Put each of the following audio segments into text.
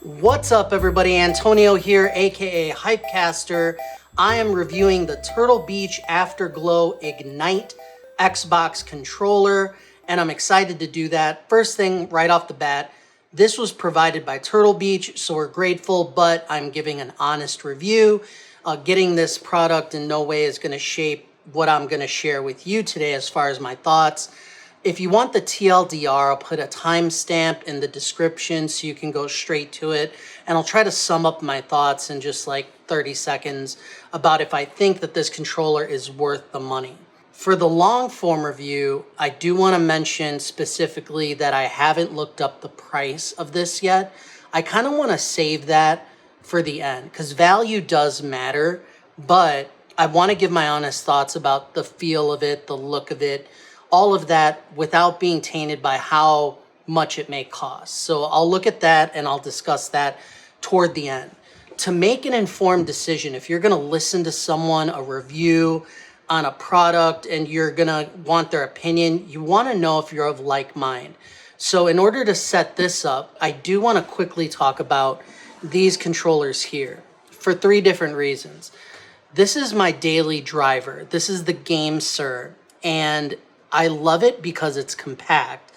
What's up, everybody? Antonio here, aka Hypecaster. I am reviewing the Turtle Beach Afterglow Ignite Xbox controller, and I'm excited to do that. First thing right off the bat, this was provided by Turtle Beach, so we're grateful, but I'm giving an honest review. Getting this product in no way is going to shape what I'm going to share with you today as far as my thoughts. If you want the TLDR, I'll put a timestamp in the description so you can go straight to it. And I'll try to sum up my thoughts in just like 30 seconds about if I think that this controller is worth the money. For the long form review, I do want to mention specifically that I haven't looked up the price of this yet. I kind of want to save that for the end because value does matter, but I want to give my honest thoughts about the feel of it, the look of it, all of that without being tainted by how much it may cost. So I'll look at that and I'll discuss that toward the end. To make an informed decision, if you're gonna listen to someone, a review on a product, and you're gonna want their opinion, you wanna know if you're of like mind. So in order to set this up, I do wanna quickly talk about these controllers here for 3 different reasons. This is my daily driver. This is the Game Sir, and I love it because it's compact,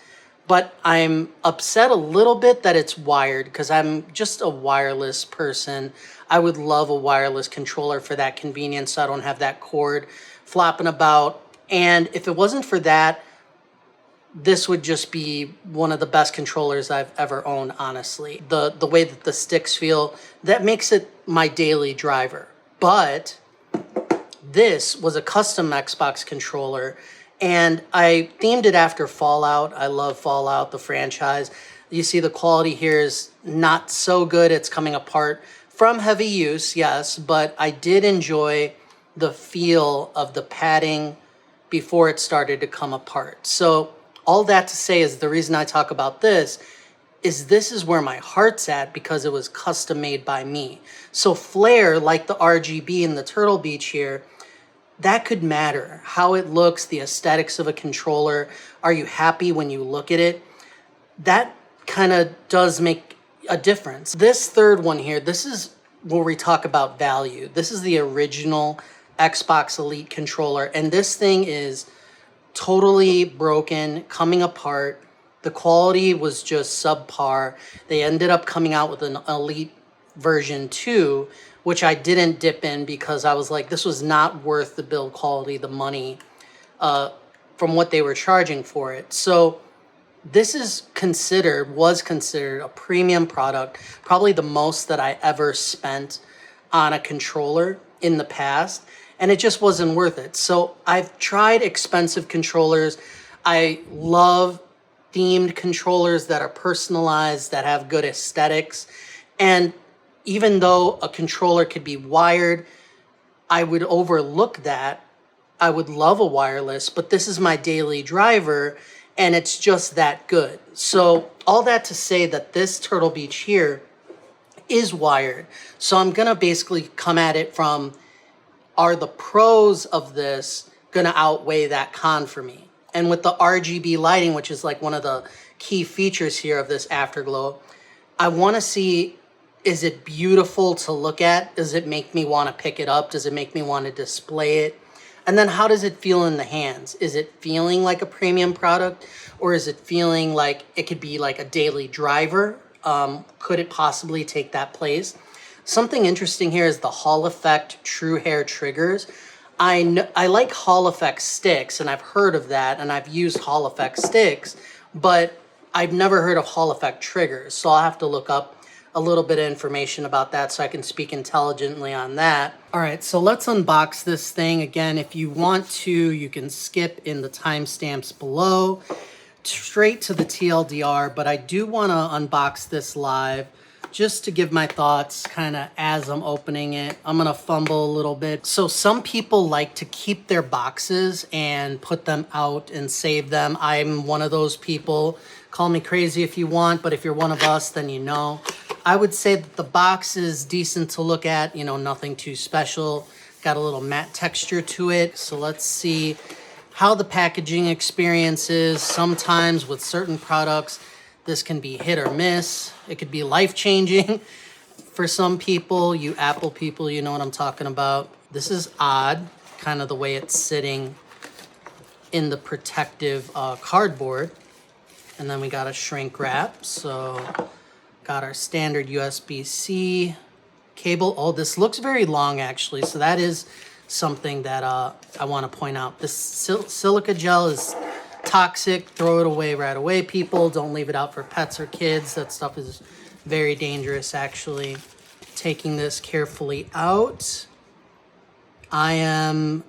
but I'm upset a little bit that it's wired because I'm just a wireless person. I would love a wireless controller for that convenience so I don't have that cord flopping about. And if it wasn't for that, this would just be one of the best controllers I've ever owned, honestly. The way that the sticks feel, that makes it my daily driver. But this was a custom Xbox controller, and I themed it after Fallout. I love Fallout, the franchise. You see the quality here is not so good. It's coming apart from heavy use, yes, but I did enjoy the feel of the padding before it started to come apart. So all that to say is the reason I talk about this is where my heart's at because it was custom made by me. So flare, like the RGB in the Turtle Beach here, that could matter. How it looks, the aesthetics of a controller. Are you happy when you look at it? That kind of does make a difference. This third one here, this is where we talk about value. This is the original Xbox Elite controller, and this thing is totally broken, coming apart. The quality was just subpar. They ended up coming out with an Elite version 2, which I didn't dip in because I was like, this was not worth the build quality, the money from what they were charging for it. So this was considered a premium product, probably the most that I ever spent on a controller in the past, and it just wasn't worth it. So I've tried expensive controllers. I love themed controllers that are personalized, that have good aesthetics, and even though a controller could be wired, I would overlook that. I would love a wireless, but this is my daily driver, and it's just that good. So all that to say that this Turtle Beach here is wired. So I'm going to basically come at it from, are the pros of this going to outweigh that con for me? And with the RGB lighting, which is like one of the key features here of this Afterglow, I want to see, is it beautiful to look at? Does it make me want to pick it up? Does it make me want to display it? And then how does it feel in the hands? Is it feeling like a premium product, or is it feeling like it could be like a daily driver? Could it possibly take that place? Something interesting here is the Hall Effect True Hair triggers. I like Hall Effect sticks, and I've heard of that, and I've used Hall Effect sticks, but I've never heard of Hall Effect triggers, so I'll have to look up a little bit of information about that so I can speak intelligently on that. All right, so let's unbox this thing. Again, if you want to, you can skip in the timestamps below, straight to the TLDR, but I do want to unbox this live just to give my thoughts kind of as I'm opening it. I'm gonna fumble a little bit. So some people like to keep their boxes and put them out and save them. I'm one of those people. Call me crazy if you want, but if you're one of us, then you know. I would say that the box is decent to look at, you know, nothing too special. Got a little matte texture to it. So let's see how the packaging experience is. Sometimes with certain products, this can be hit or miss. It could be life-changing for some people. You Apple people, you know what I'm talking about. This is odd, kind of the way it's sitting in the protective cardboard. And then we got a shrink wrap. So got our standard USB-C cable. Oh, this looks very long actually. So that is something that I want to point out. This silica gel is toxic. Throw it away right away, people. Don't leave it out for pets or kids. That stuff is very dangerous actually. Taking this carefully out. I am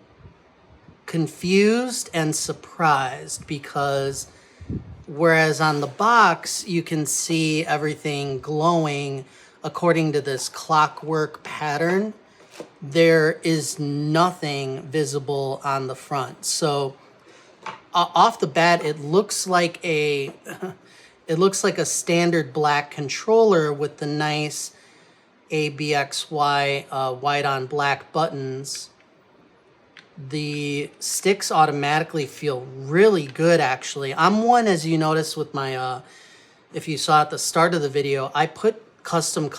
confused and surprised because whereas on the box you can see everything glowing according to this clockwork pattern, there is nothing visible on the front. So off the bat, it looks like a standard black controller with the nice ABXY white on black buttons. The sticks automatically feel really good actually. I'm one, as you noticed with my if you saw at the start of the video, I put custom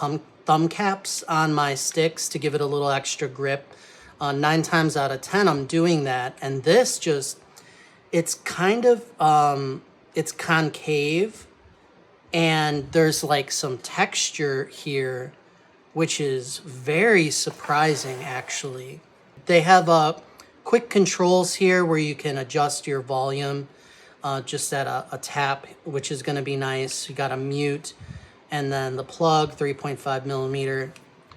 thumb caps on my sticks to give it a little extra grip. 9 times out of 10 I'm doing that, and this just, it's kind of it's concave and there's like some texture here which is very surprising actually. They have quick controls here where you can adjust your volume just at a tap, which is going to be nice. You got a mute, and then the plug, 3.5 millimeter,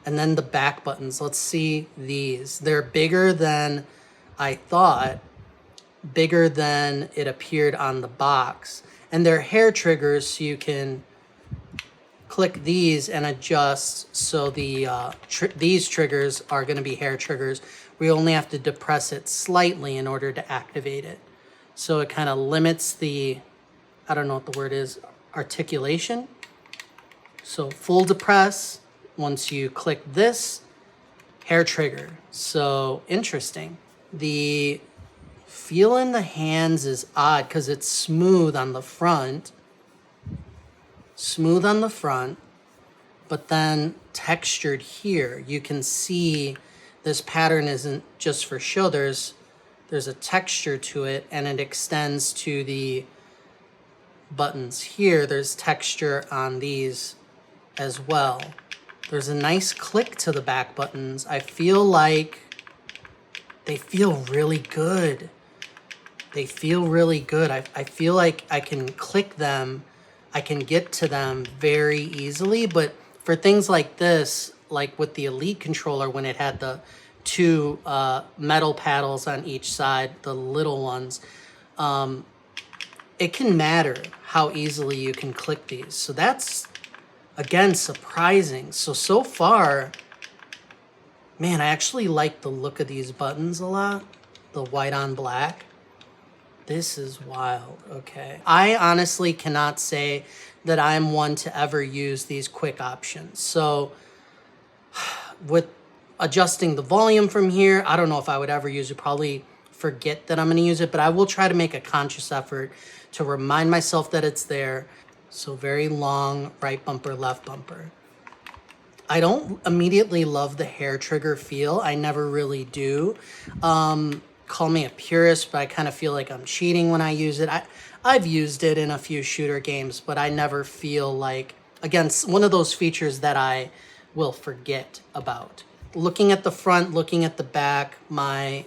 and then the back buttons. Let's see these. They're bigger than I thought, bigger than it appeared on the box. And they're hair triggers, so you can click these and adjust. So the these triggers are going to be hair triggers. We only have to depress it slightly in order to activate it. So it kind of limits the, I don't know what the word is, articulation. So full depress, once you click this, hair trigger. So interesting. The feel in the hands is odd because it's smooth on the front. Smooth on the front, but then textured here. You can see this pattern isn't just for show. There's a texture to it, and it extends to the buttons here. There's texture on these as well. There's a nice click to the back buttons. I feel like they feel really good. They feel really good. I feel like I can click them. I can get to them very easily, but for things like this, like with the Elite controller, when it had the 2 metal paddles on each side, the little ones, it can matter how easily you can click these. So that's, again, surprising. So far, man, I actually like the look of these buttons a lot. The white on black. This is wild. Okay. I honestly cannot say that I'm one to ever use these quick options. So with adjusting the volume from here, I don't know if I would ever use it. Probably forget that I'm going to use it, but I will try to make a conscious effort to remind myself that it's there. So very long right bumper, left bumper. I don't immediately love the hair trigger feel. I never really do. Call me a purist, but I kind of feel like I'm cheating when I use it. I've used it in a few shooter games, but I never feel like, again, one of those features that I will forget about. Looking at the front, looking at the back, my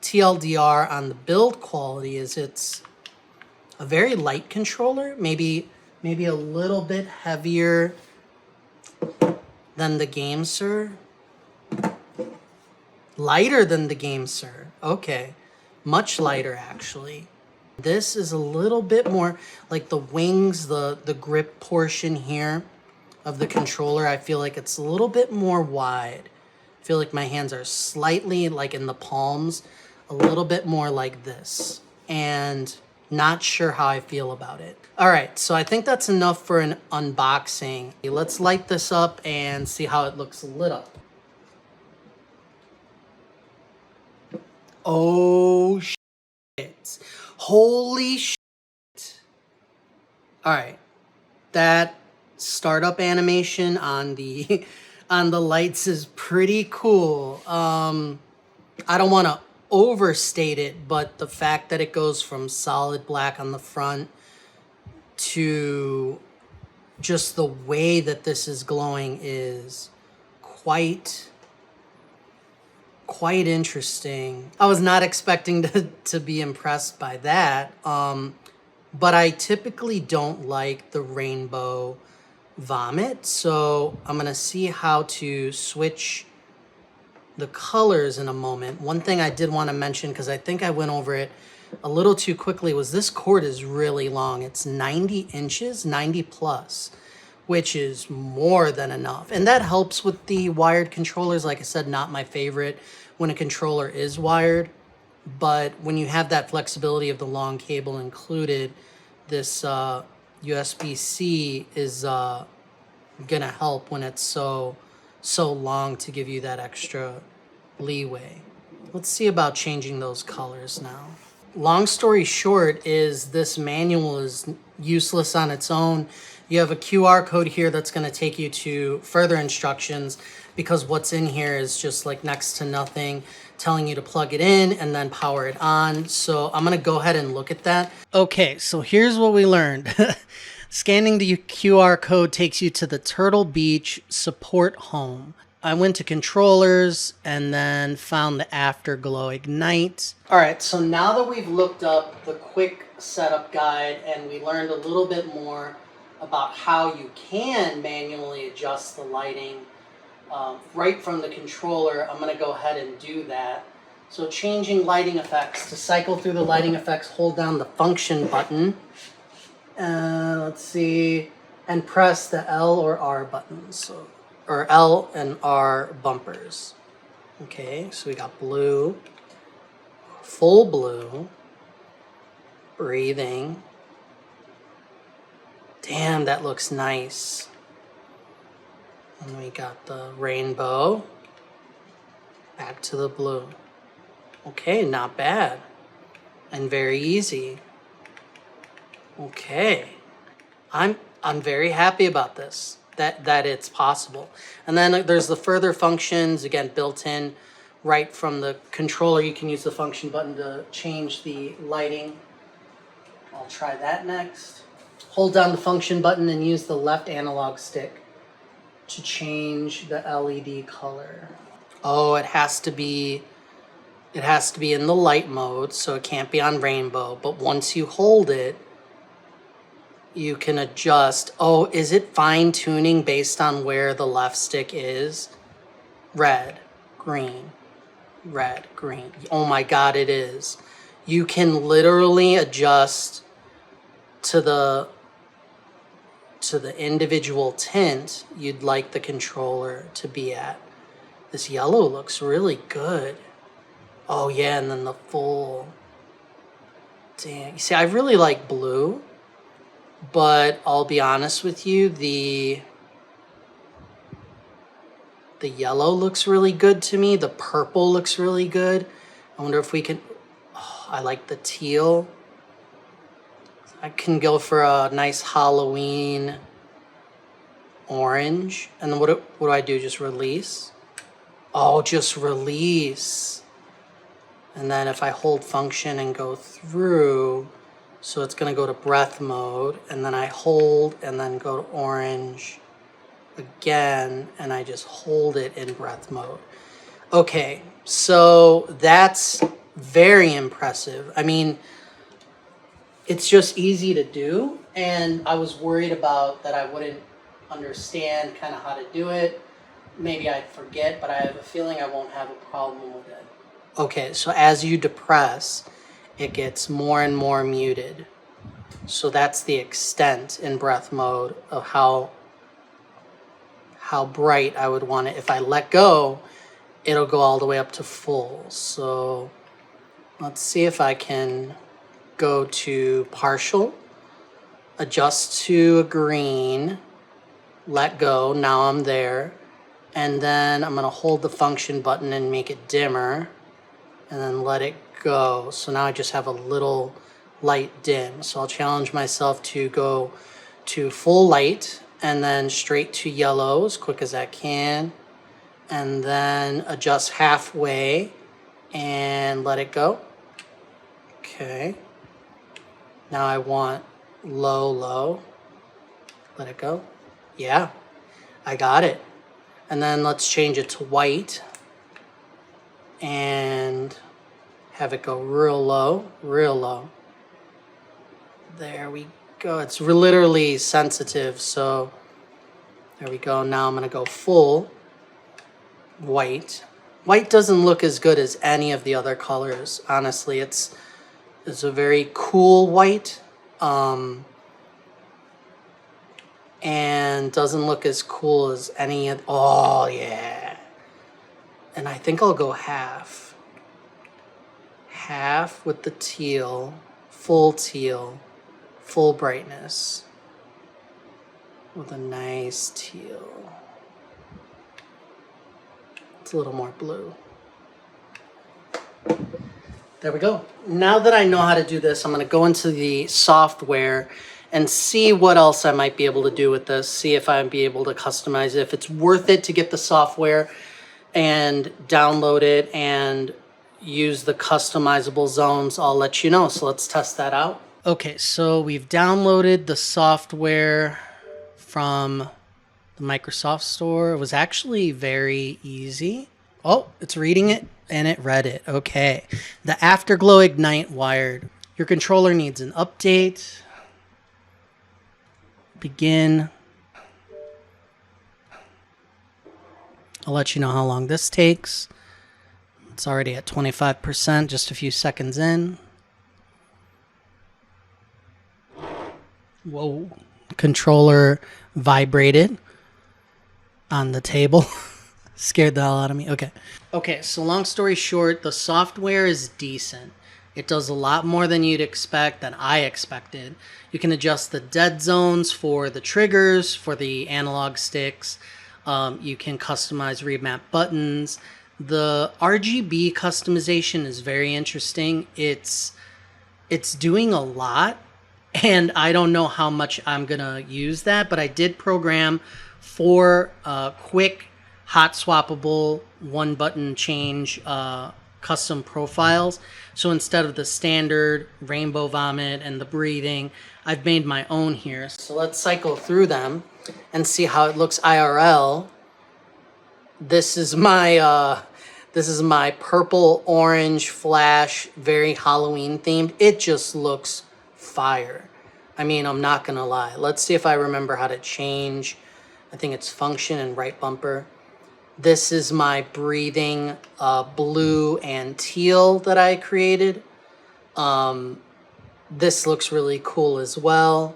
TLDR on the build quality is it's a very light controller, maybe a little bit heavier than the Game Sir. Lighter than the Game Sir. Okay. Much lighter, actually. This is a little bit more like the wings, the grip portion here of the controller, I feel like it's a little bit more wide. I feel like my hands are slightly, like in the palms, a little bit more like this. And not sure how I feel about it. All right, so I think that's enough for an unboxing. Let's light this up and see how it looks lit up. Oh, shit. Holy shit. All right, that startup animation on the on the lights is pretty cool. I don't want to overstate it, but the fact that it goes from solid black on the front to just the way that this is glowing is quite interesting. I was not expecting to be impressed by that. But I typically don't like the rainbow vomit, so I'm gonna see how to switch the colors in a moment. One thing I did want to mention, because I think I went over it a little too quickly, was this cord is really long. It's 90 inches, 90 plus, which is more than enough. And that helps with the wired controllers. Like I said, not my favorite when a controller is wired. But when you have that flexibility of the long cable included, this USB-C is gonna help when it's so long to give you that extra leeway. Let's see about changing those colors now. Long story short is this manual is useless on its own. You have a QR code here that's going to take you to further instructions, because what's in here is just like next to nothing, telling you to plug it in and then power it on. So I'm going to go ahead and look at that. Okay, so here's what we learned. Scanning the QR code takes you to the Turtle Beach support home. I went to controllers and then found the Afterglow Ignite. All right, so now that we've looked up the quick setup guide and we learned a little bit more about how you can manually adjust the lighting right from the controller, I'm gonna go ahead and do that. So changing lighting effects. To cycle through the lighting effects, hold down the function button. Let's see, and press the L or R buttons. So, or L and R bumpers. Okay, so we got blue, full blue, breathing. Damn, that looks nice. And we got the rainbow, back to the blue. Okay, not bad, and very easy. Okay, I'm very happy about this. That it's possible. And then there's the further functions, again, built in right from the controller. You can use the function button to change the lighting. I'll try that next. Hold down the function button and use the left analog stick to change the LED color. Oh, it has to be in the light mode, so it can't be on rainbow. But once you hold it, you can adjust. Oh, is it fine tuning based on where the left stick is? Red, green, red, green. Oh my God, it is. You can literally adjust to the individual tint you'd like the controller to be at. This yellow looks really good. Oh yeah, and then the full. Damn. You see, I really like blue. But I'll be honest with you, the yellow looks really good to me. The purple looks really good. I wonder if we can, oh, I like the teal. I can go for a nice Halloween orange. And then what do I do? Just release? Oh, just release. And then if I hold function and go through, so it's going to go to breath mode, and then I hold and then go to orange again, and I just hold it in breath mode. Okay, so that's very impressive. I mean, it's just easy to do, and I was worried about that I wouldn't understand kind of how to do it. Maybe I'd forget, but I have a feeling I won't have a problem with it. Okay, so as you depress, it gets more and more muted. So that's the extent in breath mode of how how bright I would want it. If I let go, it'll go all the way up to full. So let's see if I can go to partial, adjust to a green, let go, now I'm there. And then I'm gonna hold the function button and make it dimmer, and then let it go. So now I just have a little light dim. So I'll challenge myself to go to full light and then straight to yellow as quick as I can, and then adjust halfway and let it go. Okay. Now I want low, low. Let it go. Yeah, I got it. And then let's change it to white and have it go real low, real low. There we go. It's literally sensitive, so there we go. Now I'm gonna go full white. White doesn't look as good as any of the other colors. Honestly, it's a very cool white, and doesn't look as cool as any of. Oh yeah. And I think I'll go half with the teal, full brightness with a nice teal. It's a little more blue. There we go. Now that I know how to do this, I'm going to go into the software and see what else I might be able to do with this, see if I'd be able to customize it, if it's worth it to get the software and download it and use the customizable zones. I'll let you know. So let's test that out. Okay, so we've downloaded the software from the Microsoft Store. It was actually very easy. Oh, it's reading it and it read it. Okay. The Afterglow Ignite wired. Your controller needs an update. Begin. I'll let you know how long this takes. It's already at 25%, just a few seconds in. Whoa. Controller vibrated on the table. Scared the hell out of me. Okay, so long story short, the software is decent. It does a lot more than you'd expect, than I expected. You can adjust the dead zones for the triggers, for the analog sticks. You can customize remap buttons. The RGB customization is very interesting. It's doing a lot, and I don't know how much I'm gonna use that, but I did program 4 quick hot swappable one button change custom profiles. So instead of the standard rainbow vomit and the breathing, I've made my own here. So let's cycle through them and see how it looks IRL. This is my purple orange flash, very Halloween themed. It just looks fire. I mean, I'm not gonna lie. Let's see if I remember how to change. I think it's function and right bumper. This is my breathing blue and teal that I created. This looks really cool as well.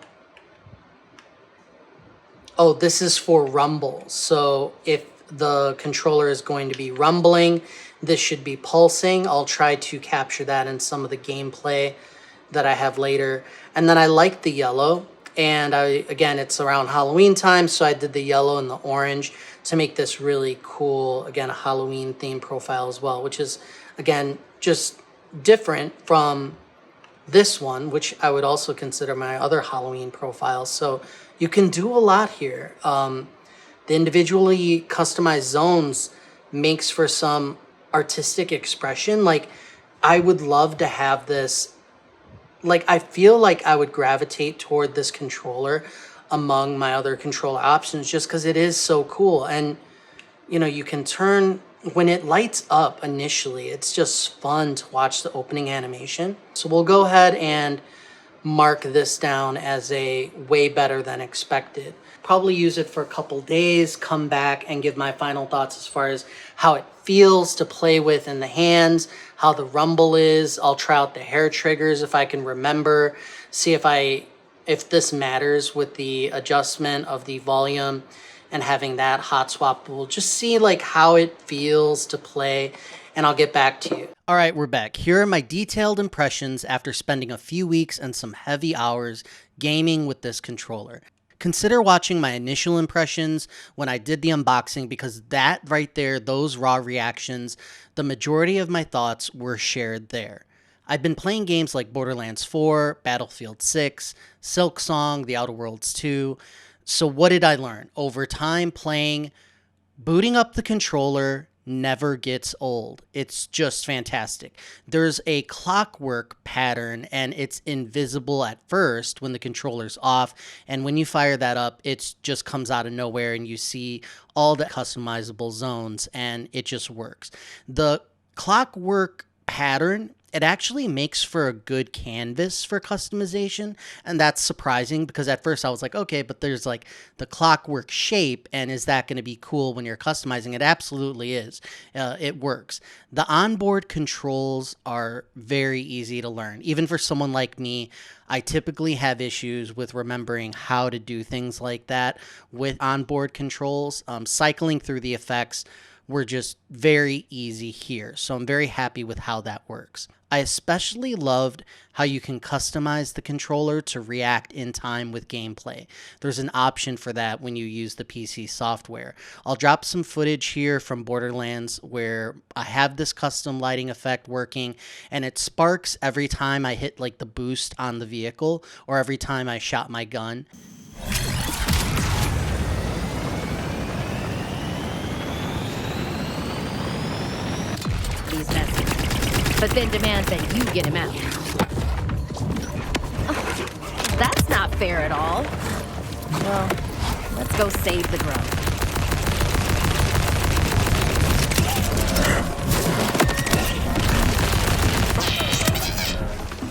Oh, this is for rumble. So if the controller is going to be rumbling, this should be pulsing. I'll try to capture that in some of the gameplay that I have later. And then I like the yellow. And again, it's around Halloween time, so I did the yellow and the orange to make this really cool, again, a Halloween themed profile as well, which is, again, just different from this one, which I would also consider my other Halloween profile. So you can do a lot here. The individually customized zones makes for some artistic expression. Like, I would love to have this. Like, I feel like I would gravitate toward this controller among my other controller options just because it is so cool. And, you know, you can turn, when it lights up initially, it's just fun to watch the opening animation. So we'll go ahead and mark this down as a way better than expected. Probably use it for a couple days, come back and give my final thoughts as far as how it feels to play with in the hands, how the rumble is. I'll try out the hair triggers if I can remember, see if this matters with the adjustment of the volume and having that hot swap. We'll just see like how it feels to play, and I'll get back to you. All right, we're back. Here are my detailed impressions after spending a few weeks and some heavy hours gaming with this controller. Consider watching my initial impressions when I did the unboxing, because that right there, those raw reactions, the majority of my thoughts were shared there. I've been playing games like Borderlands 4, Battlefield 6, Silksong, The Outer Worlds 2. So what did I learn? Over time playing, booting up the controller never gets old. It's just fantastic. There's a clockwork pattern, and it's invisible at first when the controller's off, and when you fire that up, it just comes out of nowhere and you see all the customizable zones, and it just works. The clockwork pattern, it actually makes for a good canvas for customization, and that's surprising because at first I was like, okay, but there's like the clockwork shape, and is that going to be cool when you're customizing? It absolutely is. It works. The onboard controls are very easy to learn. Even for someone like me, I typically have issues with remembering how to do things like that with onboard controls. Cycling through the effects were just very easy here. So I'm very happy with how that works. I especially loved how you can customize the controller to react in time with gameplay. There's an option for that when you use the PC software. I'll drop some footage here from Borderlands where I have this custom lighting effect working, and it sparks every time I hit like the boost on the vehicle or every time I shot my gun. He's messy, but then demands that you get him out. Oh, that's not fair at all. Well, let's go save the drone.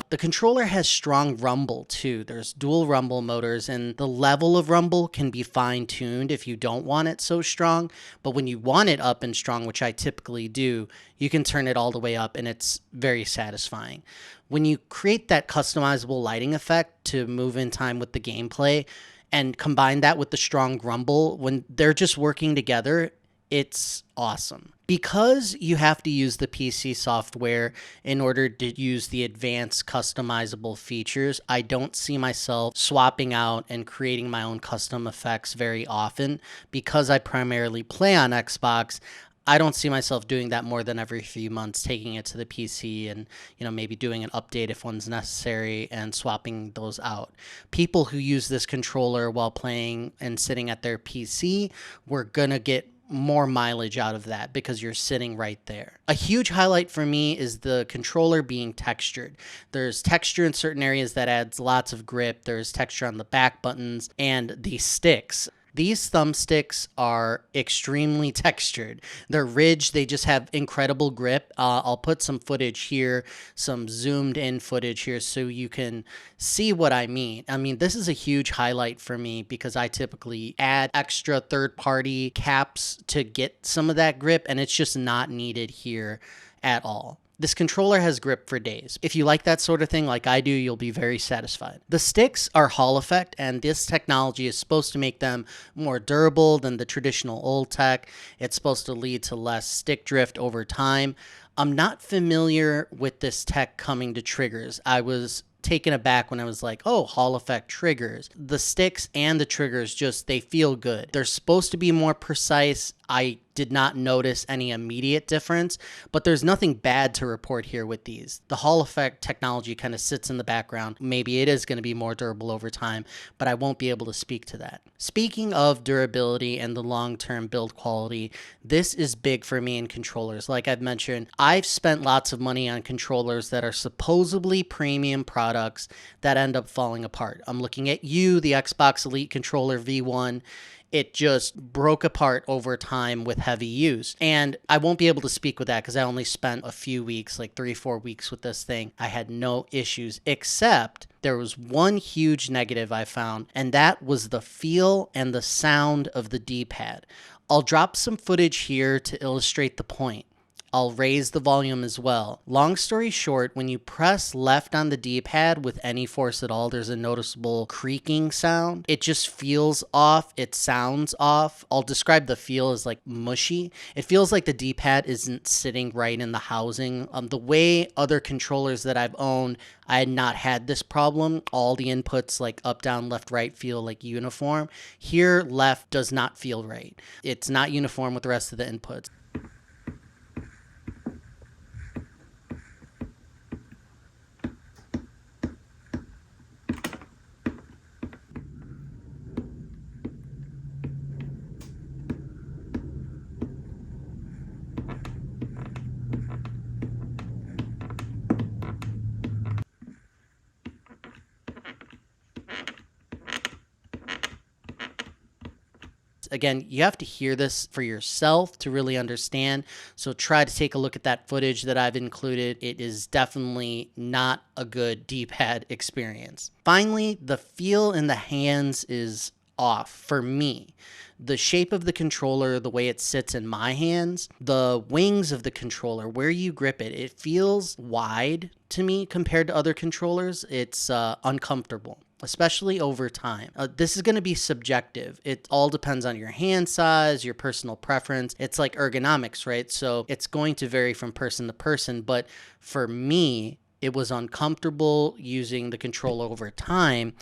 The controller has strong rumble too. There's dual rumble motors, and the level of rumble can be fine-tuned if you don't want it so strong. But when you want it up and strong, which I typically do, you can turn it all the way up, and it's very satisfying. When you create that customizable lighting effect to move in time with the gameplay and combine that with the strong rumble, when they're just working together, it's awesome. Because you have to use the PC software in order to use the advanced customizable features, I don't see myself swapping out and creating my own custom effects very often. Because I primarily play on Xbox, I don't see myself doing that more than every few months, taking it to the PC and, maybe doing an update if one's necessary and swapping those out. People who use this controller while playing and sitting at their PC, we're gonna get more mileage out of that because you're sitting right there. A huge highlight for me is the controller being textured. There's texture in certain areas that adds lots of grip. There's texture on the back buttons and the sticks. These thumbsticks are extremely textured. They're ridged. They just have incredible grip. I'll put some footage here, some zoomed in footage here so you can see what I mean. I mean, this is a huge highlight for me because I typically add extra third-party caps to get some of that grip, and it's just not needed here at all. This controller has grip for days. If you like that sort of thing like I do, you'll be very satisfied. The sticks are Hall effect, and this technology is supposed to make them more durable than the traditional old tech. It's supposed to lead to less stick drift over time. I'm not familiar with this tech coming to triggers. I was taken aback when I was like, oh, Hall effect triggers. The sticks and the triggers they feel good. They're supposed to be more precise. I did not notice any immediate difference, but there's nothing bad to report here with these. The Hall effect technology kind of sits in the background. Maybe it is going to be more durable over time, but I won't be able to speak to that. Speaking of durability and the long-term build quality, this is big for me in controllers. Like I've mentioned, I've spent lots of money on controllers that are supposedly premium products that end up falling apart. I'm looking at the Xbox Elite Controller V1. It just broke apart over time with heavy use. And I won't be able to speak with that because I only spent a few weeks, like 3-4 weeks with this thing. I had no issues, except there was one huge negative I found, and that was the feel and the sound of the D-pad. I'll drop some footage here to illustrate the point. I'll raise the volume as well. Long story short, when you press left on the D-pad with any force at all, there's a noticeable creaking sound. It just feels off. It sounds off. I'll describe the feel as like mushy. It feels like the D-pad isn't sitting right in the housing. The way other controllers that I've owned, I had not had this problem. All the inputs like up, down, left, right feel like uniform. Here, left does not feel right. It's not uniform with the rest of the inputs. Again, you have to hear this for yourself to really understand. So try to take a look at that footage that I've included. It is definitely not a good D-pad experience. Finally, the feel in the hands is off for me. The shape of the controller, the way it sits in my hands, the wings of the controller, where you grip it, it feels wide to me compared to other controllers. It's uncomfortable, especially over time. This is going to be subjective. It all depends on your hand size, your personal preference. It's like ergonomics, right? So it's going to vary from person to person. But for me, it was uncomfortable using the controller over time.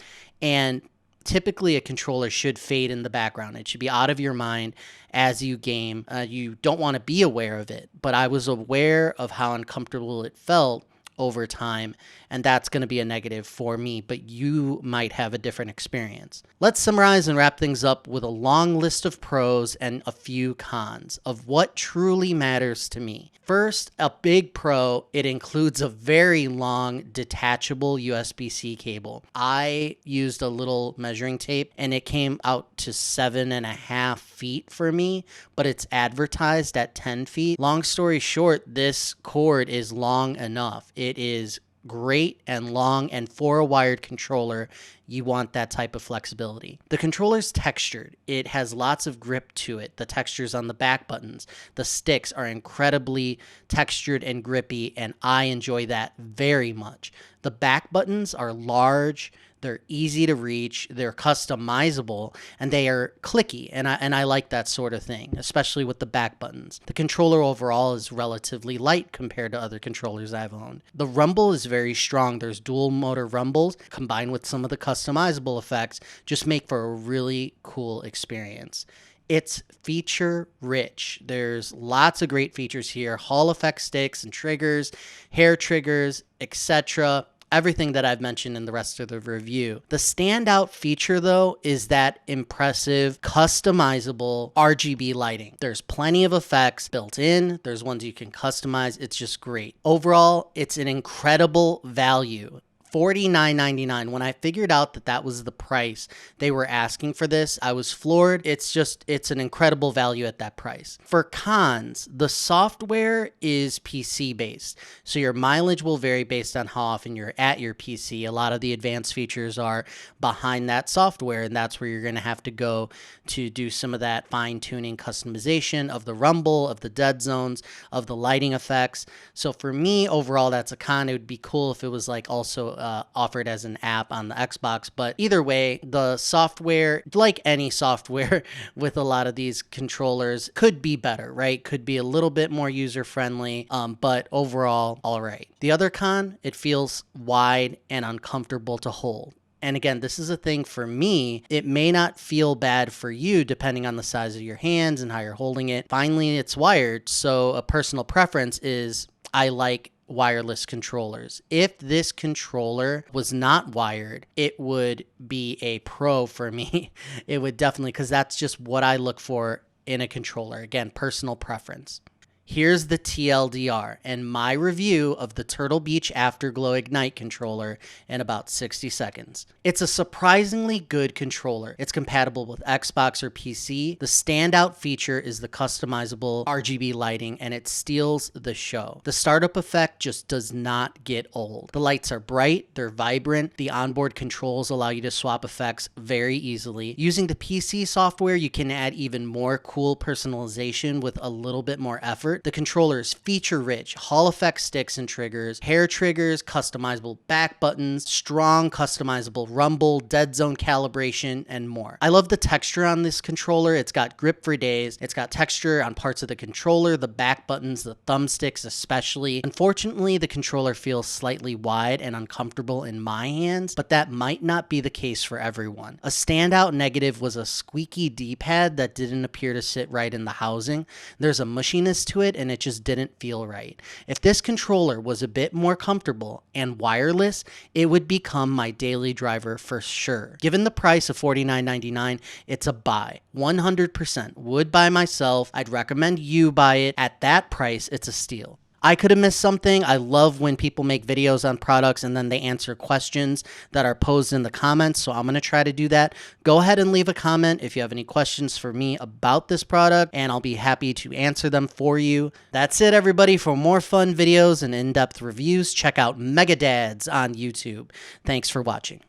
And typically a controller should fade in the background. It should be out of your mind as you game. You don't want to be aware of it, but I was aware of how uncomfortable it felt over time, and that's going to be a negative for me, but you might have a different experience. Let's summarize and wrap things up with a long list of pros and a few cons of what truly matters to me. First, a big pro, it includes a very long detachable USB-C cable. I used a little measuring tape and it came out to 7.5 feet for me, but it's advertised at 10 feet. Long story short, this cord is long enough. It is great and long, and for a wired controller, you want that type of flexibility. The controller's textured. It has lots of grip to it. The textures on the back buttons, the sticks are incredibly textured and grippy, and I enjoy that very much. The back buttons are large, they're easy to reach, they're customizable, and they are clicky, and I like that sort of thing, especially with the back buttons. The controller overall is relatively light compared to other controllers I've owned. The rumble is very strong. There's dual motor rumbles combined with some of the customizable effects just make for a really cool experience. It's feature rich. There's lots of great features here. Hall effect sticks and triggers, hair triggers, etc. Everything that I've mentioned in the rest of the review. The standout feature, though, is that impressive, customizable RGB lighting. There's plenty of effects built in. There's ones you can customize. It's just great. Overall, it's an incredible value. $49.99. When I figured out that that was the price they were asking for this, I was floored. It's an incredible value at that price. For cons, the software is PC based. So your mileage will vary based on how often you're at your PC. A lot of the advanced features are behind that software, and that's where you're going to have to go to do some of that fine tuning customization of the rumble, of the dead zones, of the lighting effects. So for me, overall, that's a con. It would be cool if it was like also offered as an app on the Xbox. But either way, the software, like any software with a lot of these controllers, could be better, right? Could be a little bit more user-friendly, but overall, all right. The other con, it feels wide and uncomfortable to hold. And again, this is a thing for me. It may not feel bad for you depending on the size of your hands and how you're holding it. Finally, it's wired. So a personal preference is I like wireless controllers. If this controller was not wired, it would be a pro for me. It would definitely, because that's just what I look for in a controller. Again, personal preference. Here's the TLDR and my review of the Turtle Beach Afterglow Ignite controller in about 60 seconds. It's a surprisingly good controller. It's compatible with Xbox or PC. The standout feature is the customizable RGB lighting, and it steals the show. The startup effect just does not get old. The lights are bright, they're vibrant. The onboard controls allow you to swap effects very easily. Using the PC software, you can add even more cool personalization with a little bit more effort. part. The controller is feature-rich, Hall effect sticks and triggers, hair triggers, customizable back buttons, strong customizable rumble, dead zone calibration, and more. I love the texture on this controller. It's got grip for days. It's got texture on parts of the controller, the back buttons, the thumbsticks especially. Unfortunately, the controller feels slightly wide and uncomfortable in my hands, but that might not be the case for everyone. A standout negative was a squeaky D-pad that didn't appear to sit right in the housing. There's a mushiness to it and it just didn't feel right. If this controller was a bit more comfortable and wireless, it would become my daily driver for sure. Given the price of $49.99, it's a buy. 100% would buy myself. I'd recommend you buy it. At that price, it's a steal. I could have missed something. I love when people make videos on products and then they answer questions that are posed in the comments, so I'm going to try to do that. Go ahead and leave a comment if you have any questions for me about this product, and I'll be happy to answer them for you. That's it, everybody. For more fun videos and in-depth reviews, check out Megadads on YouTube. Thanks for watching.